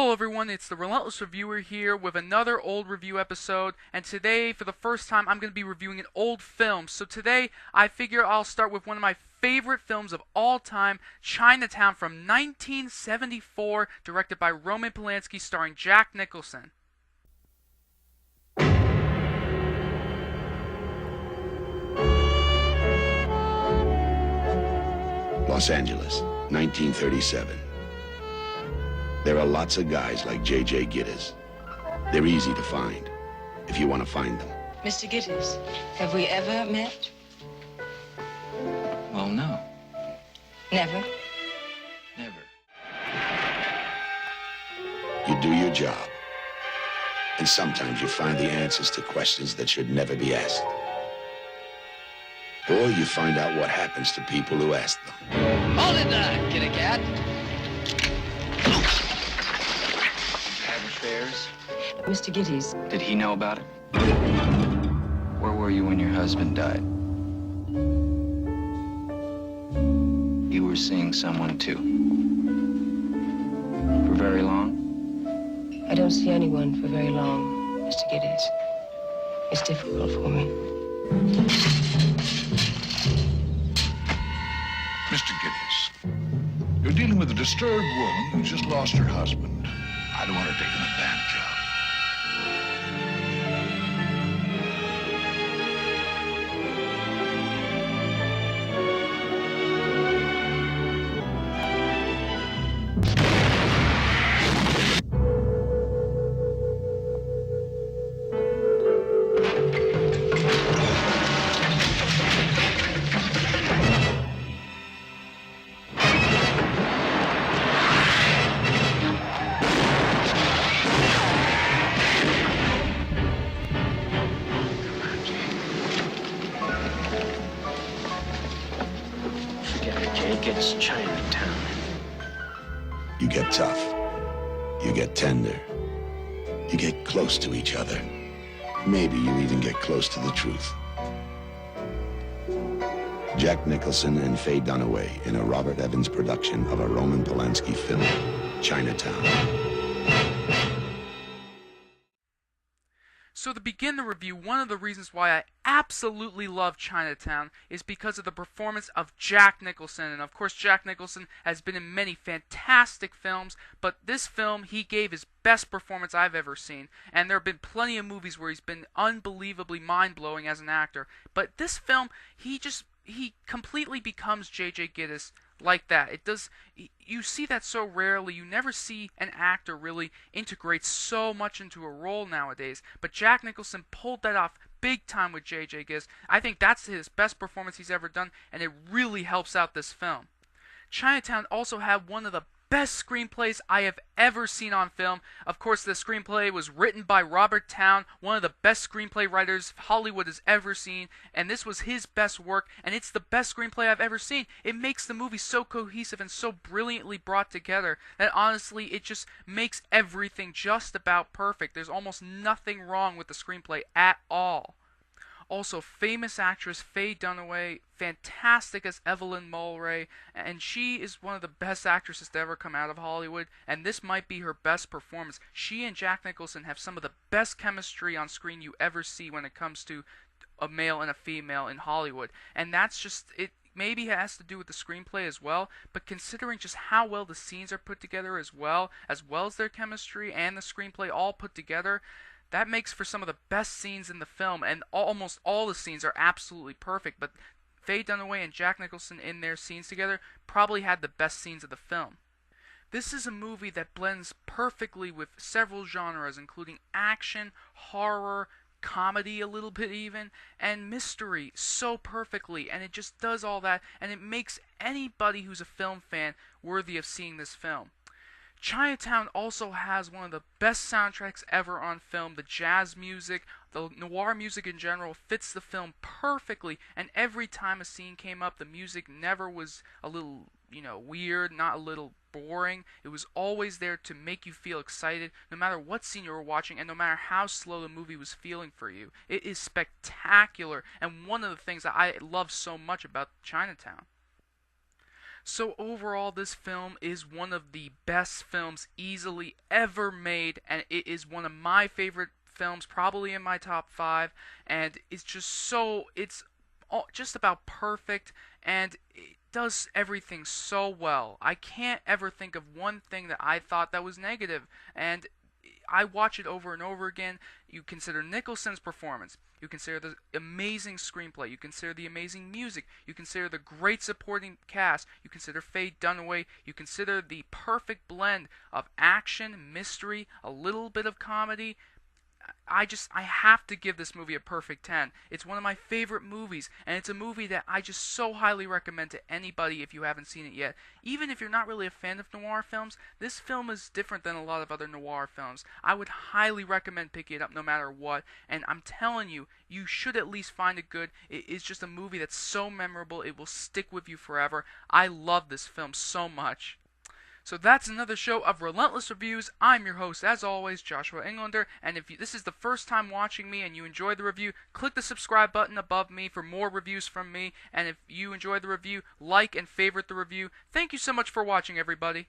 Hello everyone, it's the Relentless Reviewer here with another old review episode, and today, for the first time, I'm going to be reviewing an old film. So today, I figure I'll start with one of my favorite films of all time, Chinatown from 1974, directed by Roman Polanski, starring Jack Nicholson. Los Angeles, 1937. There are lots of guys like J.J. Gittes. They're easy to find, if you want to find them. Mr. Gittes, have we ever met? Well, no. Never? Never. You do your job. And sometimes you find the answers to questions that should never be asked. Or you find out what happens to people who ask them. Hold it there, kitty cat. Had affairs? Mr. Gittes, Did he know about it? Where were you when your husband died? You were seeing someone too. For very long? I don't see anyone for very long, Mr. Gittes. It's difficult for me. Mr. Gittes, you're dealing with a disturbed woman who just lost her husband. I don't want her taken advantage of. It's Chinatown. You get tough. You get tender. You get close to each other. Maybe you even get close to the truth. Jack Nicholson and Faye Dunaway in a Robert Evans production of a Roman Polanski film, Chinatown. So to begin the review, one of the reasons why I absolutely love Chinatown is because of the performance of Jack Nicholson. And of course, Jack Nicholson has been in many fantastic films, but this film, he gave his best performance I've ever seen. And there have been plenty of movies where he's been unbelievably mind-blowing as an actor. But this film, he completely becomes J.J. Gittes like that. You see that so rarely. You never see an actor really integrate so much into a role nowadays. But Jack Nicholson pulled that off big time with J.J. Gittes. I think that's his best performance he's ever done, and it really helps out this film. Chinatown also had one of the best screenplays I have ever seen on film. Of course, the screenplay was written by Robert Towne, one of the best screenplay writers Hollywood has ever seen, and this was his best work, and it's the best screenplay I've ever seen. It makes the movie so cohesive and so brilliantly brought together that honestly, it just makes everything just about perfect. There's almost nothing wrong with the screenplay at all. Also, famous actress Faye Dunaway, fantastic as Evelyn Mulwray, and she is one of the best actresses to ever come out of Hollywood, and this might be her best performance. She and Jack Nicholson have some of the best chemistry on screen you ever see when it comes to a male and a female in Hollywood, and that's just it. Maybe it has to do with the screenplay as well, but considering just how well the scenes are put together as well as their chemistry and the screenplay all put together, that makes for some of the best scenes in the film, and almost all the scenes are absolutely perfect, but Faye Dunaway and Jack Nicholson in their scenes together probably had the best scenes of the film. This is a movie that blends perfectly with several genres, including action, horror, comedy a little bit even, and mystery so perfectly, and it just does all that, and it makes anybody who's a film fan worthy of seeing this film. Chinatown also has one of the best soundtracks ever on film. The jazz music, the noir music in general fits the film perfectly, and every time a scene came up, the music never was a little, weird, not a little boring. It was always there to make you feel excited, no matter what scene you were watching, and no matter how slow the movie was feeling for you. It is spectacular, and one of the things that I love so much about Chinatown. So overall, this film is one of the best films easily ever made, and it is one of my favorite films, probably in my top 5, and it's just about perfect, and it does everything so well. I can't ever think of one thing that I thought that was negative, and I watch it over and over again. You consider Nicholson's performance, you consider the amazing screenplay, you consider the amazing music, you consider the great supporting cast, you consider Faye Dunaway, you consider the perfect blend of action, mystery, a little bit of comedy. I have to give this movie a perfect 10. It's one of my favorite movies, and it's a movie that I just so highly recommend to anybody if you haven't seen it yet. Even if you're not really a fan of noir films, this film is different than a lot of other noir films. I would highly recommend picking it up no matter what, and I'm telling you, you should at least find it good. It is just a movie that's so memorable, it will stick with you forever. I love this film so much. So that's another show of Relentless Reviews. I'm your host, as always, Joshua Englander, and if this is the first time watching me and you enjoy the review, click the subscribe button above me for more reviews from me, and if you enjoy the review, like and favorite the review. Thank you so much for watching, everybody.